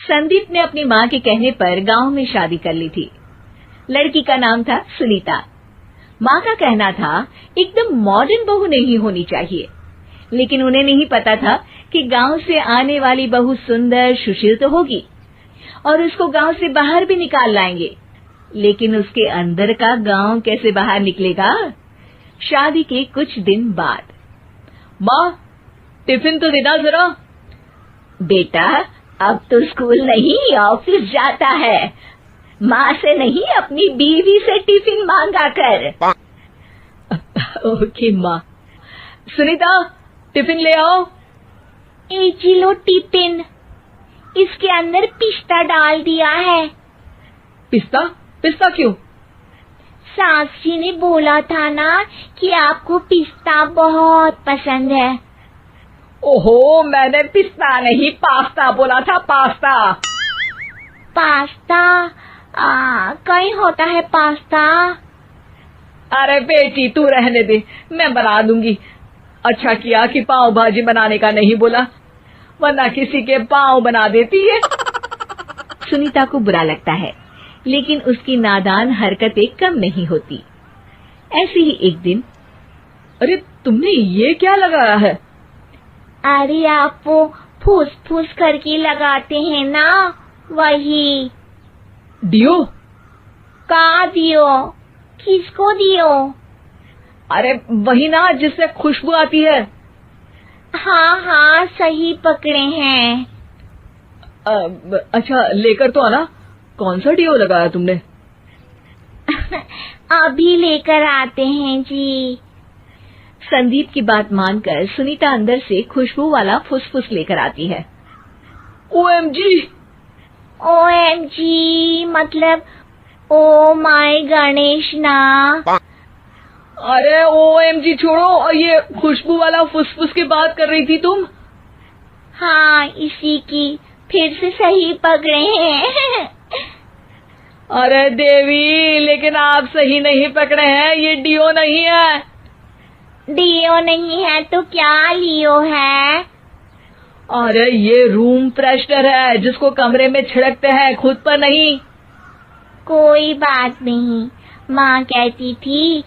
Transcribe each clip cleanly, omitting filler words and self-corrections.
संदीप ने अपनी माँ के कहने पर गांव में शादी कर ली थी। लड़की का नाम था सुनीता। माँ का कहना था एकदम मॉडर्न बहू नहीं होनी चाहिए, लेकिन उन्हें नहीं पता था कि गांव से आने वाली बहू सुंदर सुशील तो होगी और उसको गांव से बाहर भी निकाल लाएंगे, लेकिन उसके अंदर का गांव कैसे बाहर निकलेगा। शादी के कुछ दिन बाद, माँ टिफिन तो देना जरा। बेटा अब तो स्कूल नहीं ऑफिस जाता है, माँ से नहीं अपनी बीवी से टिफिन मांगा कर। ओके माँ। सुनीता टिफिन ले आओ। एक किलो टिफिन, इसके अंदर पिस्ता डाल दिया है। पिस्ता? पिस्ता क्यों? सास जी ने बोला था ना कि आपको पिस्ता बहुत पसंद है। ओहो, मैंने पिस्ता नहीं पास्ता बोला था, पास्ता। पास्ता? कहीं होता है पास्ता? अरे बेटी तू रहने दे, मैं बना दूंगी। अच्छा किया कि पाव भाजी बनाने का नहीं बोला, वरना किसी के पाव बना देती है। सुनीता को बुरा लगता है, लेकिन उसकी नादान हरकतें कम नहीं होती। ऐसे ही एक दिन, अरे तुमने ये क्या लगाया है? अरे आप वो फूस फूस करके लगाते हैं ना, वही। डियो? का दियो? किसको दियो? अरे वही ना जिससे खुशबू आती है। हाँ हाँ सही पकड़े हैं। अच्छा लेकर तो आना। कौन सा डियो लगाया तुमने? अभी लेकर आते हैं जी। संदीप की बात मानकर सुनीता अंदर से खुशबू वाला फुसफुस लेकर आती है। ओएमजी! ओएमजी मतलब ओ माय गणेश ना। अरे ओएमजी छोड़ो, ये खुशबू वाला फुसफुस की बात कर रही थी तुम? हाँ इसी की, फिर से सही पकड़े हैं। अरे देवी, लेकिन आप सही नहीं पकड़े हैं, ये डियो नहीं है। डियो नहीं है तो क्या लियो है? अरे ये रूम फ्रेशनर है, जिसको कमरे में छिड़कते हैं, खुद पर नहीं। कोई बात नहीं, माँ कहती थी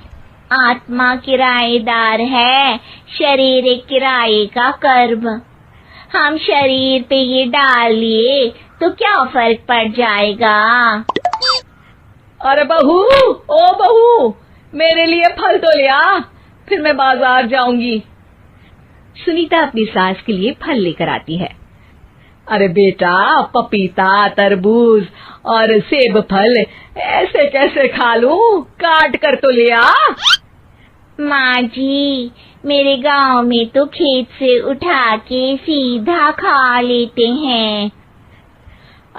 आत्मा किराएदार है, शरीर एक किराए का कर्म। हम शरीर पे ये डाल लिए तो क्या फर्क पड़ जाएगा। अरे बहू, ओ बहू, मेरे लिए फल तो लिया, फिर मैं बाजार जाऊंगी। सुनीता अपनी सास के लिए फल लेकर आती है। अरे बेटा, पपीता, तरबूज और सेब फल ऐसे कैसे खा लूं? काट कर तो लिया। माँ जी, मेरे गांव में तो खेत से उठा के सीधा खा लेते हैं।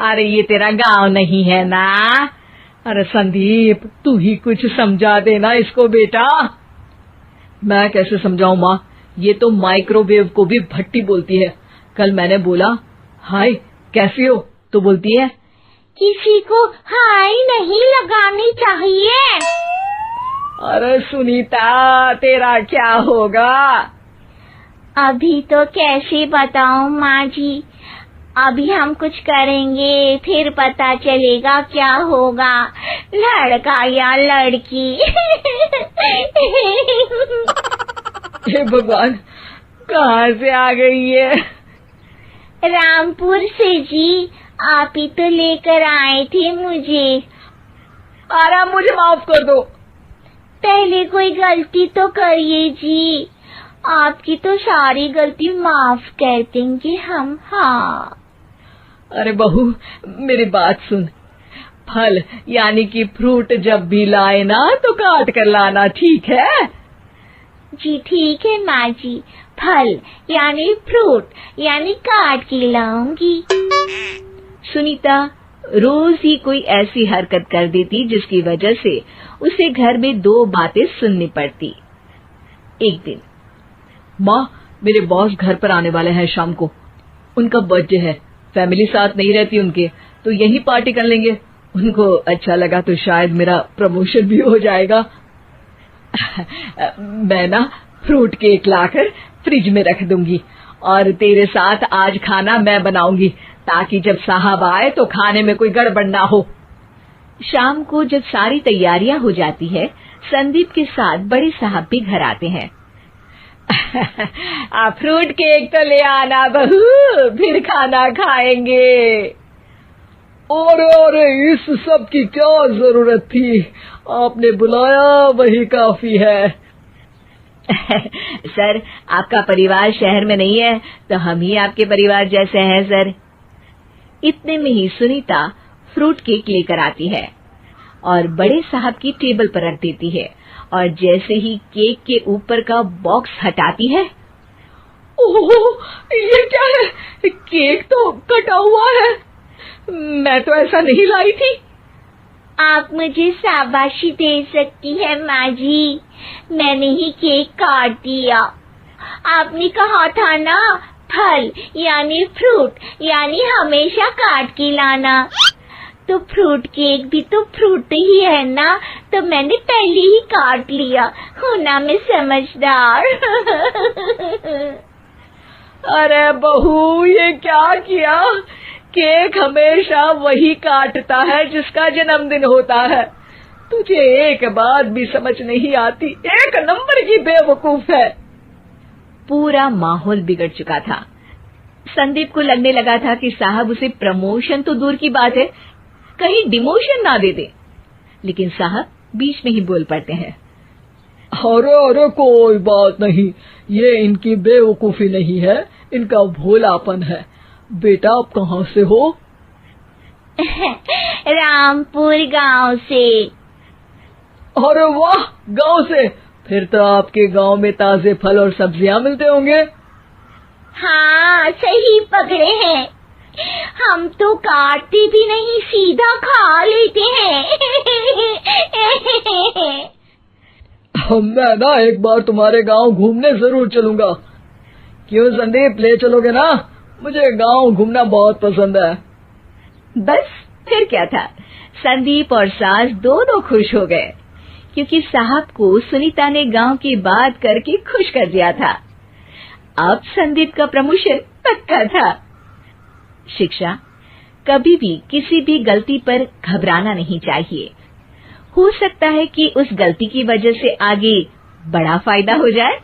अरे ये तेरा गांव नहीं है ना। अरे संदीप, तू ही कुछ समझा देना इसको बेटा। मैं कैसे समझाऊं माँ, ये तो माइक्रोवेव को भी भट्टी बोलती है। कल मैंने बोला हाय कैसी हो, तो बोलती है किसी को हाय नहीं लगानी चाहिए। अरे सुनीता, तेरा क्या होगा? अभी तो कैसे बताऊं माँ जी, अभी हम कुछ करेंगे फिर पता चलेगा क्या होगा, लड़का या लड़की। हे भगवान, कहाँ से आ गई है? रामपुर से जी, आप ही तो लेकर आए थे मुझे। अरे मुझे माफ कर दो। पहले कोई गलती तो करिए जी, आपकी तो सारी गलती माफ कर देंगे हम। हाँ अरे बहू, मेरी बात सुन। फल यानी कि फ्रूट जब भी लाए ना तो काट कर लाना, ठीक है? जी ठीक है माँ जी, फल यानी फ्रूट यानी काट के लाऊंगी। सुनीता रोज ही कोई ऐसी हरकत कर देती जिसकी वजह से उसे घर में दो बातें सुननी पड़ती। एक दिन, माँ, मेरे बॉस घर पर आने वाले हैं शाम को। उनका बर्थडे है, फैमिली साथ नहीं रहती उनके, तो यही पार्टी कर लेंगे। उनको अच्छा लगा तो शायद मेरा प्रमोशन भी हो जाएगा। मैं ना फ्रूट केक लाकर फ्रिज में रख दूंगी और तेरे साथ आज खाना मैं बनाऊंगी, ताकि जब साहब आए तो खाने में कोई गड़बड़ ना हो। शाम को जब सारी तैयारियां हो जाती है, संदीप के साथ बड़े साहब भी घर आते हैं। आप फ्रूट केक तो ले आना बहू, फिर खाना खाएंगे। अरे इस सब की क्या जरूरत थी, आपने बुलाया वही काफी है। सर, आपका परिवार शहर में नहीं है तो हम ही आपके परिवार जैसे हैं सर। इतने में ही सुनीता फ्रूट केक लेकर आती है और बड़े साहब की टेबल पर रख देती है, और जैसे ही केक के ऊपर का बॉक्स हटाती है, ओह, ये क्या है? केक तो कटा हुआ है। मैं तो ऐसा नहीं लाई थी। आप मुझे शाबाशी दे सकती है माँ जी, मैंने ही केक काट दिया। आपने कहा था ना, फल यानी फ्रूट यानी हमेशा काट के लाना, तो फ्रूट केक भी तो फ्रूट ही है ना, तो मैंने पहले ही काट लिया। हूं ना मैं समझदार। अरे बहू, ये क्या किया? केक हमेशा वही काटता है जिसका जन्मदिन होता है। तुझे एक बात भी समझ नहीं आती, एक नंबर की बेवकूफ है। पूरा माहौल बिगड़ चुका था। संदीप को लगने लगा था कि साहब उसे प्रमोशन तो दूर की बात है, कहीं डिमोशन ना दे दे, लेकिन साहब बीच में ही बोल पड़ते हैं। अरे कोई बात नहीं, ये इनकी बेवकूफी नहीं है, इनका भोलापन है। बेटा आप कहाँ से हो? रामपुर गांव से। अरे वाह, गांव से? फिर तो आपके गांव में ताजे फल और सब्जियां मिलते होंगे। हाँ, सही पकड़े हैं। हम तो काटते भी नहीं, सीधा खा लेते हैं। मैं ना एक बार तुम्हारे गांव घूमने जरूर चलूंगा। क्यों संदीप, ले चलोगे ना? मुझे गांव घूमना बहुत पसंद है। बस फिर क्या था, संदीप और सास दोनों खुश हो गए, क्योंकि साहब को सुनीता ने गांव की बात करके खुश कर दिया था। अब संदीप का प्रमोशन पक्का था। शिक्षा, कभी भी किसी भी गलती पर घबराना नहीं चाहिए। हो सकता है कि उस गलती की वजह से आगे बड़ा फायदा हो जाए।